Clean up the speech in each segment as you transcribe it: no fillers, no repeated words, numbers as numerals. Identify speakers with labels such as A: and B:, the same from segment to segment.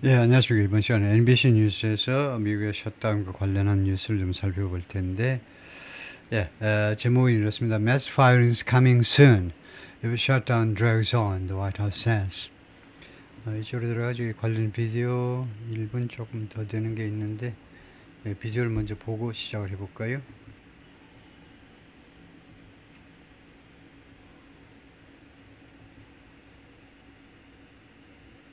A: 예, 안녕하십니까. 이번 시간에 NBC 뉴스에서 미국의 셧다운과 관련한 뉴스를 좀 살펴볼 텐데, 예, 제목이 이렇습니다. Mass firings coming soon. If shutdown drags on, the White House says. 이쪽으로 들어가지고 관련 비디오 1분 조금 더 되는 게 있는데, 예, 비디오를 먼저 보고 시작을 해볼까요?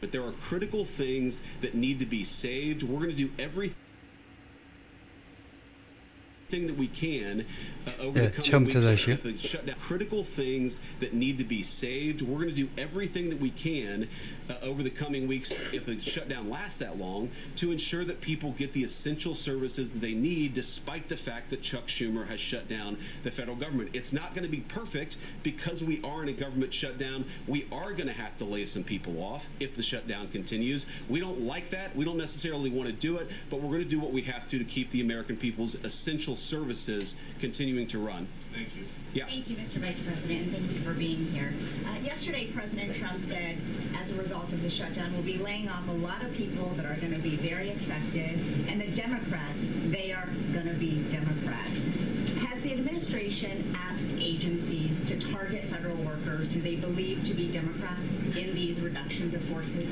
B: But there are critical things that need to be saved. We're going to do everything that we can over the coming weeks. If the shutdown, critical things that need to be saved. We're going to do everything that we can over the coming weeks, if the shutdown lasts that long, to ensure that people get the essential services that they need, despite the fact that Chuck Schumer has shut down the federal government. It's not going to be perfect because we are in a government shutdown. We are going to have to lay some people off if the shutdown continues. We don't like that. We don't necessarily want to do it, but we're going to do what we have to keep the American people's essential services continuing to run.
C: Thank you.
B: Yeah.
D: Thank you, Mr. Vice President, and thank you for being here. Yesterday, President Trump said, as a result of the shutdown, we'll be laying off a lot of people that are going to be very affected, and the Democrats, they are going to be Democrats. Has the administration asked agencies to target federal workers who they believe to be Democrats in these reductions of forces?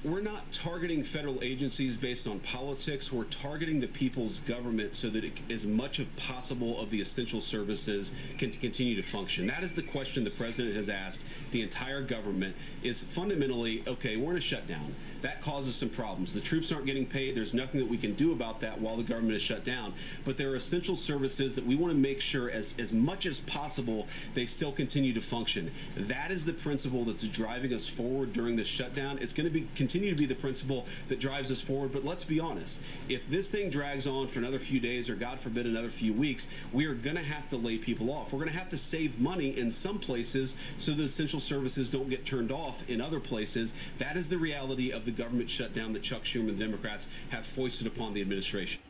B: We're not targeting federal agencies based on politics. We're targeting the people's government so that as much as possible of the essential services can continue to function. That is the question the president has asked the entire government, is fundamentally, okay, we're in a shutdown. That causes some problems. The troops aren't getting paid. There's nothing that we can do about that while the government is shut down. But there are essential services that we want to make sure as much as possible they still continue to function. That is the principle that's driving us forward during this shutdown. It's going to continue to be the principle that drives us forward. But let's be honest, if this thing drags on for another few days or God forbid another few weeks, we are going to have to lay people off. We're going to have to save money in some places so the essential services don't get turned off in other places. That is the reality of the government shutdown that Chuck Schumer and the Democrats have foisted upon the administration.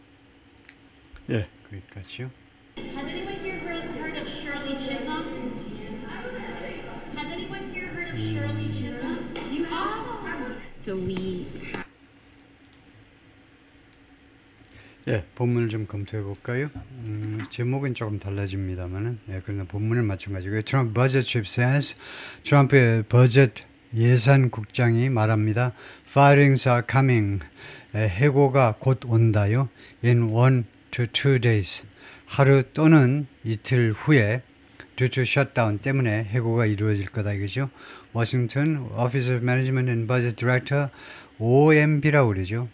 A: 예, 거기까지요.
E: Has anyone here heard of Shirley Chisholm? Has anyone here heard of Shirley Chisholm? You have? So we have.
A: 예, 본문을 좀 검토해 볼까요? 제목은 조금 달라집니다만은, 예, 그러나 본문은 마찬가지고요. Trump budget chief says, 트럼프의 버젯 예산국장이 말합니다. Firings are coming. 해고가 곧 온다요. In 1 to 2 days. 하루 또는 이틀 후에 due to shutdown 때문에 해고가 이루어질 거다 이거죠. 워싱턴 Office of Management and Budget Director OMB라고 그러죠.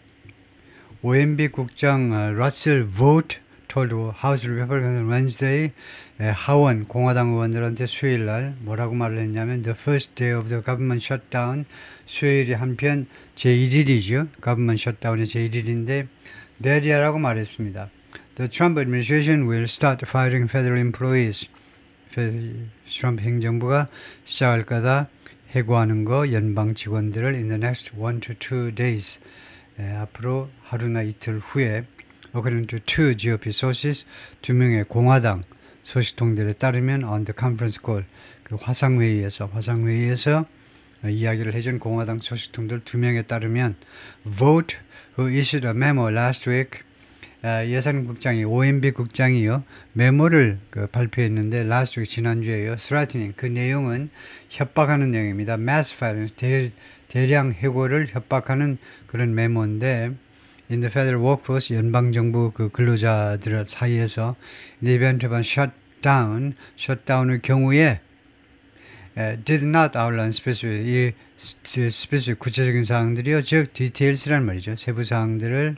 A: OMB 국장 Russell Vought told House Republicans on Wednesday, 하원 공화당 의원들한테 수요일 날 뭐라고 말을 했냐면 the first day of the government shutdown, 수요일이 한편 제1일이죠. government shutdown의 제1일인데 내일이라고 말했습니다. The Trump administration will start firing federal employees. 트럼프 행정부가 시작할 거다. 해고하는 거 연방 직원들을 in the next 1 to 2 days. 앞으로 하루나 이틀 후에 according to two GOP sources, 두 명의 공화당 소식통들에 따르면 on the conference call, 그 화상회의에서 이야기를 해준 공화당 소식통들 두 명에 따르면 Vote, who issued a memo last week, 예산국장이 OMB 국장이요 메모를 발표했는데 last week 지난주에요 threatening 그 내용은 협박하는 내용입니다. mass firings 대량 해고를 협박하는 그런 메모인데 in the federal workforce 연방정부 그 근로자들 사이에서 in the event of a shutdown의 경우에 did not outline specific 구체적인 사항들이요 즉 details란 말이죠 세부 사항들을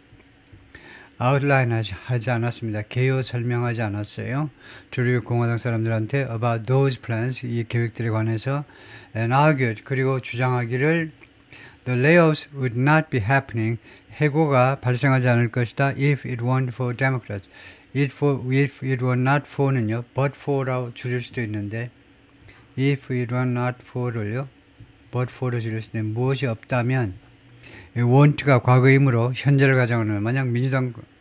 A: 아웃라인 하지 않았습니다. 개요 설명하지 않았어요. 주류 공화당 사람들한테 about those plans, 이 계획들에 관해서 and argued, 그리고 주장하기를 the layoffs would not be happening, 해고가 발생하지 않을 것이다 if it weren't for Democrats. if it were not for는요, but for라고 줄일 수도 있는데 if it were not for를요, but for로 줄일 수도 있는데 무엇이 없다면 won't가 과거이므로 현재를 가정하는 만약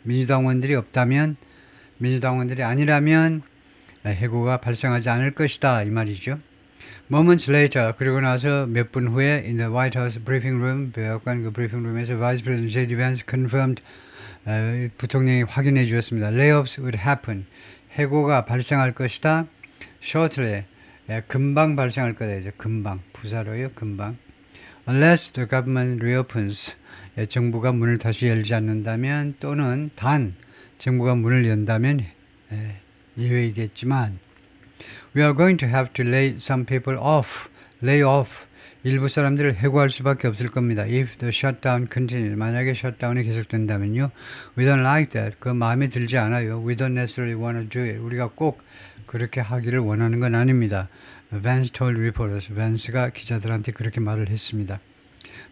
A: 민주당원들이 없다면 민주당원들이 아니라면 해고가 발생하지 않을 것이다 이 말이죠. Moments later, 그리고 나서 몇 분 후에 in the White House briefing room, 백악관 그 브리핑 룸에서 Vice President J.D. Vance confirmed, 부통령이 확인해 주었습니다. Layoffs would happen. 해고가 발생할 것이다. Shortly, 금방 발생할 거다. 금방, 부사로요, 금방. Unless the government reopens. 정부가 문을 다시 열지 않는다면 또는 단 정부가 문을 연다면 예외이겠지만 We are going to have to lay some people off. Lay off. 일부 사람들을 해고할 수밖에 없을 겁니다. If the shutdown continues. 만약에 셧다운이 계속된다면요. We don't like that. 그 마음에 들지 않아요. We don't necessarily want to do it. 우리가 꼭 그렇게 하기를 원하는 건 아닙니다. Vance told reporters. Vance가 기자들한테 그렇게 말을 했습니다.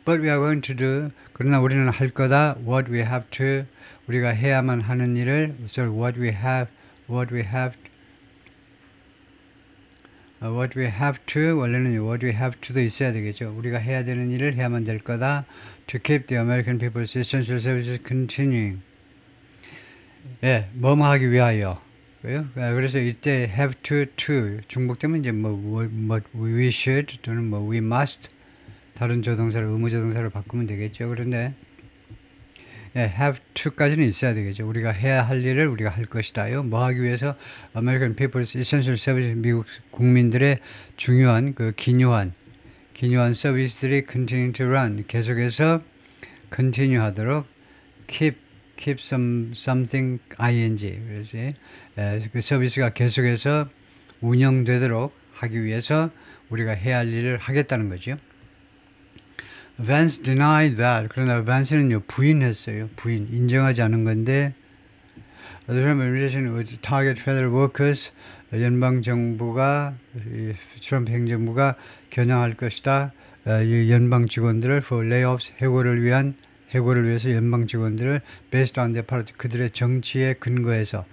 A: But we are going to do. 그러나 우리는 할 거다. What we have to. 우리가 해야만 하는 일을. So what we have to. 원래는 what we have to도 있어야 되겠죠. 우리가 해야 되는 일을 해야만 될 거다. To keep the American people's essential services continuing. 뭐뭐 하기 위하여. 그래서 이때 have to 중복되면 이제 we should 또는 we must 다른 조동사를 의무조동사로 바꾸면 되겠죠. 그런데 have to까지는 있어야 되겠죠. 우리가 해야 할 일을 우리가 할 것이다요. 뭐 하기 위해서 American people's essential services 미국 국민들의 중요한 그 기묘한 서비스들이 continue to run 계속해서 continue 하도록 keep something ing 그래서 그 서비스가 계속해서 운영되도록 하기 위해서 우리가 해야 할 일을 하겠다는 거죠. Vance denied that. 그러나 Vance는요 부인했어요. 인정하지 않은 건데 The administration would target federal workers. 연방 정부가 트럼프 행정부가 겨냥할 것이다. 연방 직원들을 for layoffs 해고를 위해서 연방 직원들을 based on their party 그들의 정치에 근거해서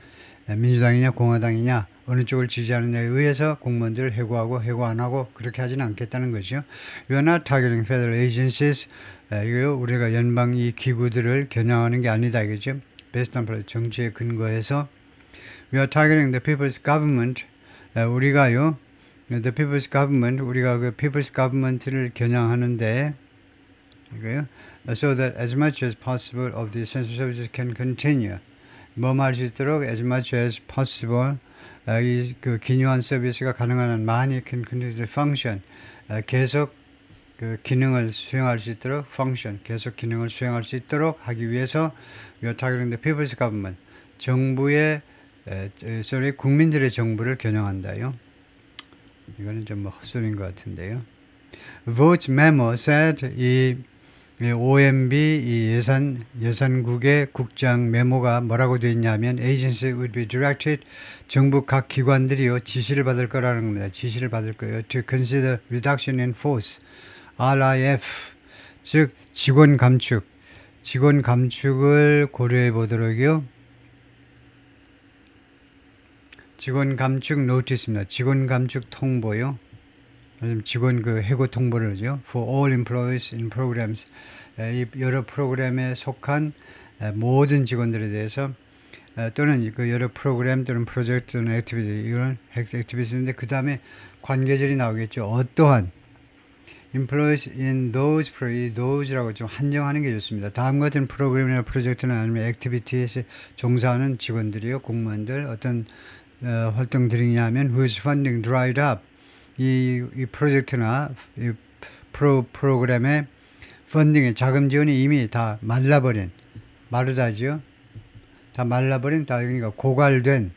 A: 민주당이냐 공화당이냐 어느 쪽을 지지하느냐에 의해서 공무원들을 해고하고 해고 안 하고 그렇게 하지는 않겠다는 거죠. We are not targeting federal agencies. 이거요 우리가 연방 이 기구들을 겨냥하는 게 아니다 이거죠. Based on 정치에 근거해서 We are targeting the people's government. 우리가요 the people's government 우리가 그 people's government를 겨냥하는데 이거요 so that as much as possible of the essential services can continue. 뭐할 수 있도록 as much as possible 그 기묘한 서비스가 가능한 한 많이 can continue to function 계속 그 기능을 수행할 수 있도록 function 계속 기능을 수행할 수 있도록 하기 위해서 we are targeting the people's government 정부의 국민들의 정부를 겨냥한다요. 이거는 좀 헛소리인 것 같은데요. Vote memo said 이 OMB 이 예산국의 국장 메모가 뭐라고 되어 있냐면 agency would be directed 정부 각 기관들이요 지시를 받을 거라는 겁니다. 지시를 받을 거예요. To consider reduction in force RIF 즉 직원 감축을 고려해 보도록요. 직원 감축 노티스입니다. 직원 감축 통보요. 직원 그 해고 통보를 하죠. For all employees in programs. 이 여러 프로그램에 속한 모든 직원들에 대해서 또는 그 여러 프로그램 또는 프로젝트 또는 액티비티 이런 액티비티인데 그 다음에 관계절이 나오겠죠. 어떠한 employees in those라고 좀 한정하는 게 좋습니다. 다음 같은 프로그램이나 프로젝트나 아니면 액티비티에 종사하는 직원들이요. 공무원들 어떤 활동들이냐 하면 whose funding dried up 이 프로젝트나 이 프로그램의 펀딩의 자금 지원이 이미 다 마르다죠. 다 말라버린 그러니까 고갈된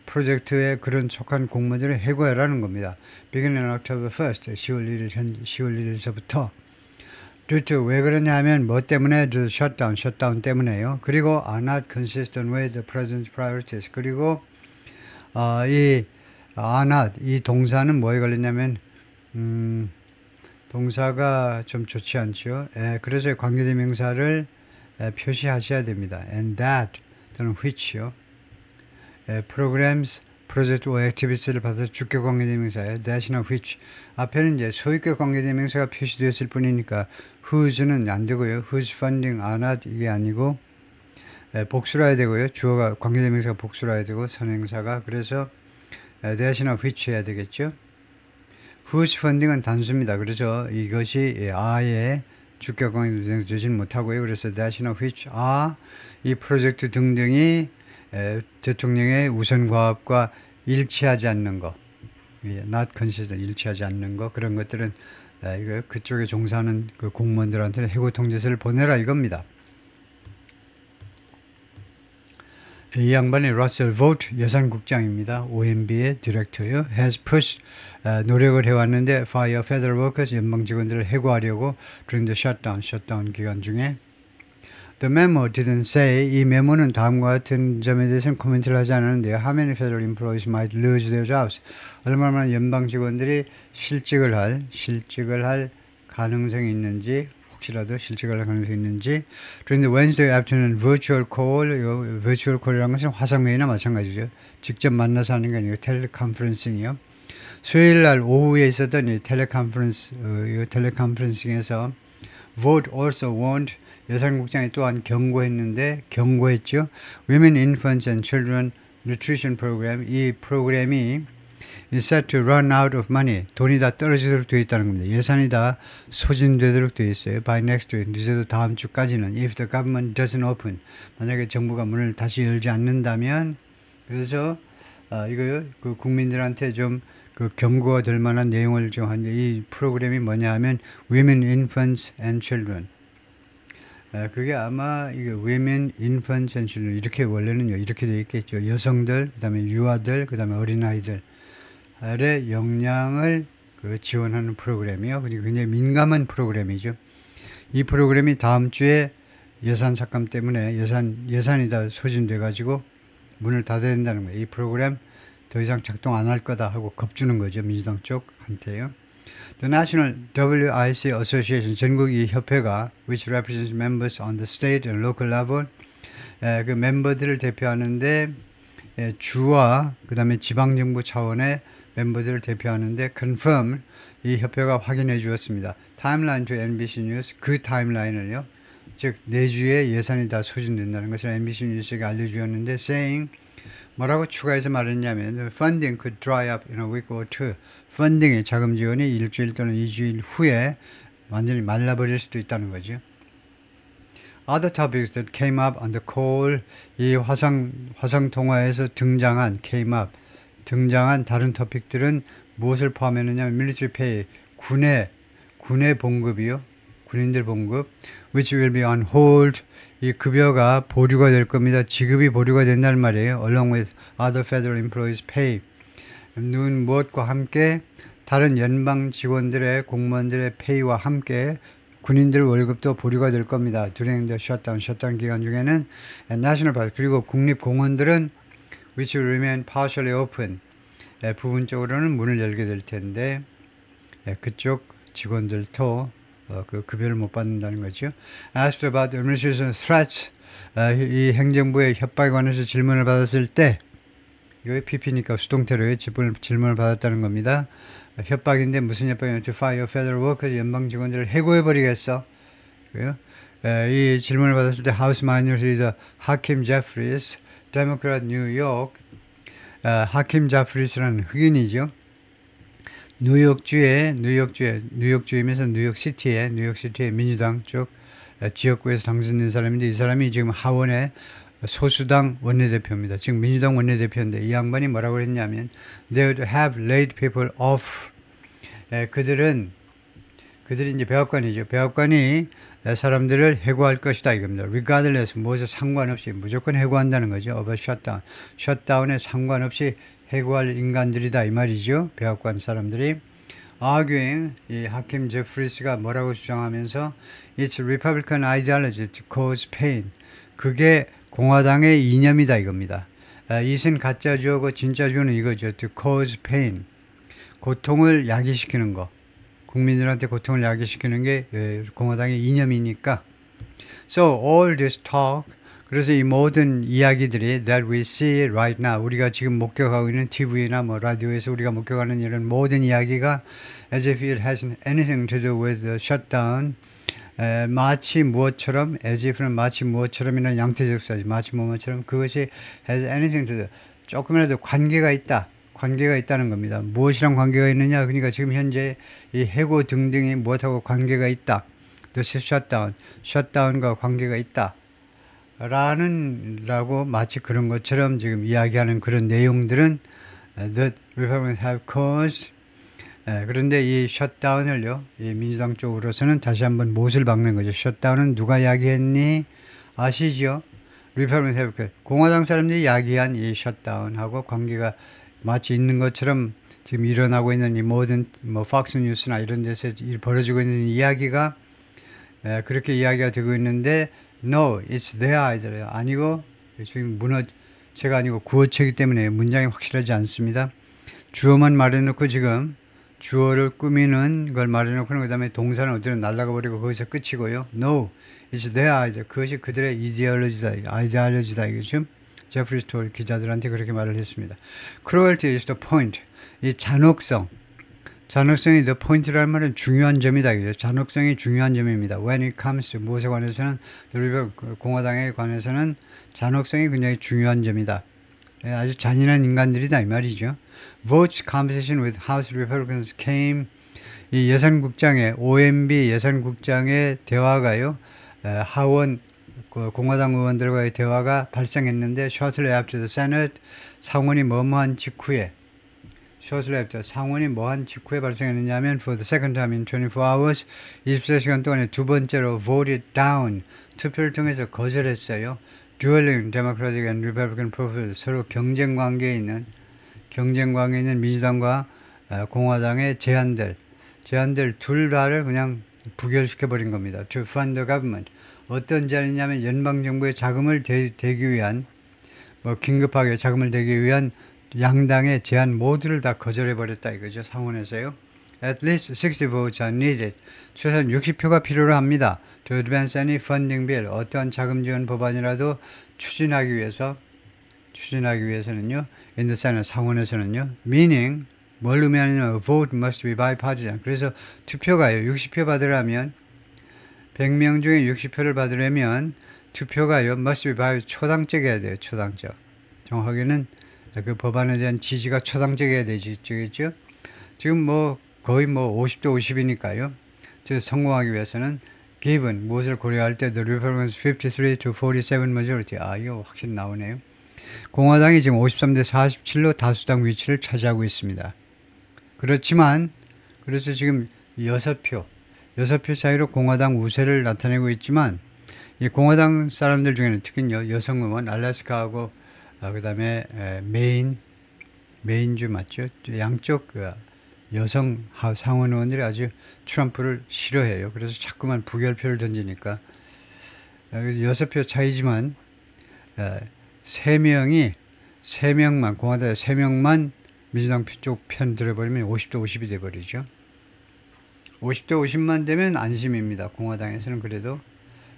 A: 프로젝트에 그런 속한 공무원들을 해고하라는 겁니다. Beginning on October 1st, 10월 1일서부터. Due to 왜 그러냐 하면 뭐 때문에? The shutdown 때문에요. 그리고 are not consistent with the president's priorities. 그리고 이 동사는 뭐에 걸렸냐면 동사가 좀 좋지 않죠. 그래서 관계대명사를 표시하셔야 됩니다. And that 또는 which요. programs, 프로젝트와 액티비티를 받아서 주격 관계대명사예요. that이나 which. 앞에는 이제 소유격 관계대명사가 표시되었을 뿐이니까 whose는 안 되고요. whose funding are not 이게 아니고 복수로 해야 되고요. 주어가 관계대명사가 복수로 해야 되고 선행사가 그래서 that이나 which 해야 되겠죠. whose funding은 단수입니다. 그래서 이것이 아예 주격광이 되지 못하고요. 그래서 대신에 which are 이 프로젝트 등등이 대통령의 우선 과업과 일치하지 않는 거, not consistent 일치하지 않는 거 그런 것들은 이거 그쪽에 종사하는 그 공무원들한테 해고 통지서를 보내라 이겁니다. 이 양반이 러셀 보트 예산국장입니다. OMB의 디렉터요. has pushed 노력을 해왔는데 fire federal workers 연방 직원들을 해고하려고 during the shutdown 기간 중에 the memo didn't say 이 메모는 다음과 같은 점에 대해서는 코멘트를 하지 않았는데요. How many federal employees might lose their jobs? 얼마나 연방 직원들이 실직을 할 가능성이 있는지 혹시라도 실직할 가능성이 있는지 그런데 Wednesday afternoon virtual call virtual call이라는 것은 화상회의나 마찬가지죠. 직접 만나서 하는 게 아니고 텔레컨퍼런싱이요. 수요일 날 오후에 있었던 이 텔레컨퍼런싱에서 Vote also warned 예산국장이 또한 경고했죠. Women, Infants and Children Nutrition Program 이 프로그램이 is set to run out of money. 돈이 다 떨어지도록 되어 있다는 겁니다. 예산이 다 소진되도록 되어 있어요. By next week. 늦어도 다음 주까지는. If the government doesn't open. 만약에 정부가 문을 다시 열지 않는다면 그래서 이거 그 국민들한테 좀 그 경고가 될 만한 내용을 좀 한 이 프로그램이 뭐냐 하면 Women, Infants and Children. 그게 아마 이게 Women, Infants and Children 이렇게 원래는요 이렇게 되어 있겠죠. 여성들, 그다음에 유아들, 그다음에 어린아이들. 의 역량을 지원하는 프로그램이요. 그리고 굉장히 민감한 프로그램이죠. 이 프로그램이 다음 주에 예산 삭감 때문에 예산이 다 소진돼 가지고 문을 닫아야 된다는 거예요. 이 프로그램 더 이상 작동 안 할 거다 하고 겁주는 거죠. 민주당 쪽한테요. The National WIC Association 전국 이 협회가 which represents members on the state and local level 그 멤버들을 대표하는데 주와 그 다음에 지방정부 차원의 멤버들을 대표하는데 confirm 이 협회가 확인해 주었습니다. 타임라인 to NBC 뉴스 그 타임라인을요. 즉 내주에 예산이 다 소진된다는 것을 NBC 뉴스에게 알려주었는데 saying 뭐라고 추가해서 말했냐면 funding could dry up in a week or two. funding의 자금 지원이 일주일 또는 2주일 후에 완전히 말라버릴 수도 있다는 거죠. Other topics that came up on the call 이 화상 통화에서 등장한 다른 토픽들은 무엇을 포함했느냐면 military pay 군의 봉급이요. 군인들 봉급 which will be on hold 이 급여가 보류가 될 겁니다. 지급이 보류가 된다는 말이에요. along with other federal employees pay 무엇과 함께 다른 연방 직원들의 공무원들의 페이와 함께 군인들 월급도 보류가 될 겁니다. during the shutdown 기간 중에는 national park 그리고 국립공원들은 which will remain partially open 부분적으로는 문을 열게 될 텐데 그쪽 직원들도 그 급여를 못 받는다는 거죠. Asked about the administration threats 이 행정부의 협박에 관해서 질문을 받았을 때 이거 PP니까 수동태로의 질문을 받았다는 겁니다. 협박인데 무슨 협박이냐면 to fire federal workers 연방 직원들을 해고해버리겠어. 이 질문을 받았을 때 House Minority Leader 하킴 제프리스 데모크래트 뉴욕 하킴 제프리스라는 흑인이죠. 뉴욕주이면서 뉴욕시티의 민주당 쪽 지역구에서 당선된 사람인데 이 사람이 지금 하원의 소수당 원내대표입니다. 지금 민주당 원내대표인데 이 양반이 뭐라고 했냐면 they would have laid people off. 그들이 이제 백악관이죠. 백악관이 사람들을 해고할 것이다 이겁니다. regardless 무엇에 상관없이 무조건 해고한다는 거죠. of a shutdown. 셧다운에 상관없이 해고할 인간들이다 이 말이죠. 백악관 사람들이 arguing 이 하킴 제프리스가 뭐라고 주장하면서 it's Republican ideology to cause pain. 그게 공화당의 이념이다 이겁니다. it은 가짜 주어고 진짜 주어는 이거죠. to cause pain. 고통을 야기시키는 거. 국민들한테 고통을 야기시키는 게 공화당의 이념이니까. So all this talk 그래서 이 모든 이야기들이 that we see right now 우리가 지금 목격하고 있는 TV나 뭐 라디오에서 우리가 목격하는 이런 모든 이야기가 as if it has anything to do with the shutdown 마치 무엇처럼 as if는 마치 무엇처럼이라는 양태적 사지 마치 무엇처럼 그것이 has anything to do 조금이라도 관계가 있다 관계가 있다는 겁니다. 무엇이랑 관계가 있느냐? 그러니까 지금 현재 이 해고 등등이 무엇하고 관계가 있다. The 셧다운과 관계가 있다. 라고 마치 그런 것처럼 지금 이야기하는 그런 내용들은 that Republicans have caused. 그런데 이 셧다운을요, 이 민주당 쪽으로서는 다시 한번 못을 박는 거죠. 셧다운은 누가 이야기했니? 아시죠? Republicans have caused. 공화당 사람들이 이야기한 이 셧다운하고 관계가 마치 있는 것처럼 지금 일어나고 있는 이 모든 팍스 뉴스나 이런 데서 벌어지고 있는 이야기가 그렇게 이야기가 되고 있는데 No, it's their idea. 아니고 지금 문어체가 아니고 구어체이기 때문에 문장이 확실하지 않습니다. 주어만 말해놓고 지금 주어를 꾸미는 걸 말해놓고 그 다음에 동사는 어디로 날아가 버리고 거기서 끝이고요. No, it's their idea. 그것이 그들의 아이디올로지다. 이거죠. 제프리 스톨 기자들한테 그렇게 말을 했습니다. Cruelty is the point. 이 잔혹성이 the point라는 말은 중요한 점이다. 잔혹성이 중요한 점입니다. When it comes to 무엇에 관해서는 공화당에 관해서는 잔혹성이 굉장히 중요한 점이다. 아주 잔인한 인간들이다 이 말이죠. Votes conversation with House Republicans came. 이 예산국장의 OMB 예산국장의 대화가요. 하원 공화당 의원들과의 대화가 발생했는데 shortly after the Senate 상원이 뭐뭐한 직후에 상원이 뭐한 직후에 발생했느냐면 for the second time in 24 hours 24시간 동안에 두 번째로 voted down 투표를 통해서 거절했어요. Dueling Democratic and Republican profiles 서로 경쟁 관계에 있는 민주당과 공화당의 제안들 둘 다를 그냥 부결시켜 버린 겁니다. To fund the government 어떤 제안이냐면 연방 정부의 자금을 대기 위한 긴급하게 자금을 대기 위한 양당의 제안 모두를 다 거절해버렸다 이거죠. 상원에서요. At least 60 votes are needed. 최소한 60표가 필요로 합니다. To advance any funding bill. 어떠한 자금 지원 법안이라도 추진하기 위해서는요. In the Senate 상원에서는요. Meaning 뭘 의미하냐면 a vote must be bipartisan. 그래서 투표가요. 60표 받으려면 100명 중에 60표를 받으려면 투표가요. must be bipartisan. 초당적이어야 돼요. 초당적. 정확하게는 그 법안에 대한 지지가 초당적이어야 되겠죠. 지금 거의 50대 50이니까요. 즉 성공하기 위해서는 given 무엇을 고려할 때 the Republicans 53 to 47 majority. 이거 확실히 나오네요. 공화당이 지금 53대 47로 다수당 위치를 차지하고 있습니다. 그래서 지금 6표 차이로 공화당 우세를 나타내고 있지만 이 공화당 사람들 중에는 특히요 여성 의원 알래스카하고 그 다음에 메인주 맞죠? 양쪽 여성 상원 의원들이 아주 트럼프를 싫어해요. 그래서 자꾸만 부결표를 던지니까 6표 차이지만 3명만 공화당 3명만 민주당 쪽 편 들어버리면 50대 50이 돼버리죠. 50대 50만 되면 안심입니다. 공화당에서는 그래도.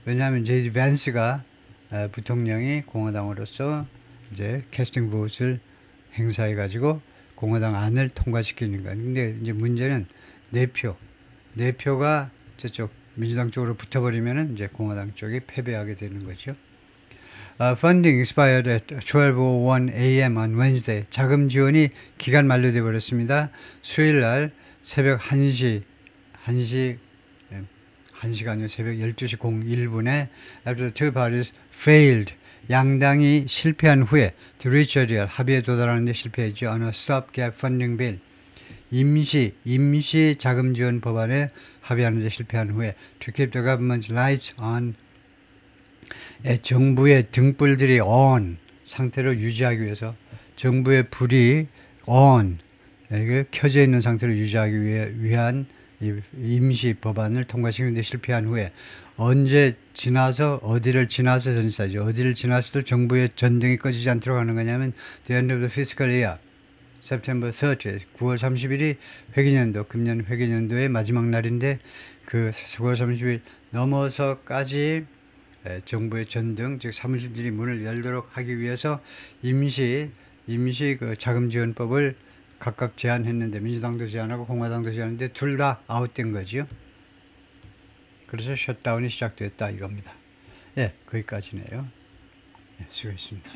A: 왜냐하면 제이디 밴스가 부통령이 공화당으로서 이제 캐스팅 보트를 행사해 가지고 공화당 안을 통과시키는 거예요. 근데 이제 문제는 4표가 저쪽 민주당 쪽으로 붙어버리면은 이제 공화당 쪽이 패배하게 되는 거죠. Funding expired at 12:01 a.m. on Wednesday. 자금 지원이 기간 만료돼 버렸습니다. 수요일 날 새벽 1시간이요. 새벽 12시 01분에 after two parties failed. 양당이 실패한 후에 to reach a deal, 합의에 도달하는 데 실패했죠. on a stopgap funding bill. 임시 자금 지원 법안에 합의하는 데 실패한 후에 to keep the government's lights on. 정부의 등불들이 on 상태를 유지하기 위해서 정부의 불이 on 켜져 있는 상태를 유지하기 위한 임시 법안을 통과시키는 데 실패한 후에 어디를 지나서 전사죠. 어디를 지나서도 정부의 전등이 꺼지지 않도록 하는 거냐면 the end of the fiscal year, September 30th, 9월 30일이 회계년도, 금년 회계년도의 마지막 날인데 그 9월 30일 넘어서까지 정부의 전등, 즉 사무실들이 문을 열도록 하기 위해서 임시 그 자금지원법을 각각 제안했는데 민주당도 제안하고 공화당도 제안했는데 둘 다 아웃된 거죠. 그래서 셧다운이 시작됐다 이겁니다. 예, 거기까지네요. 예, 수고했습니다.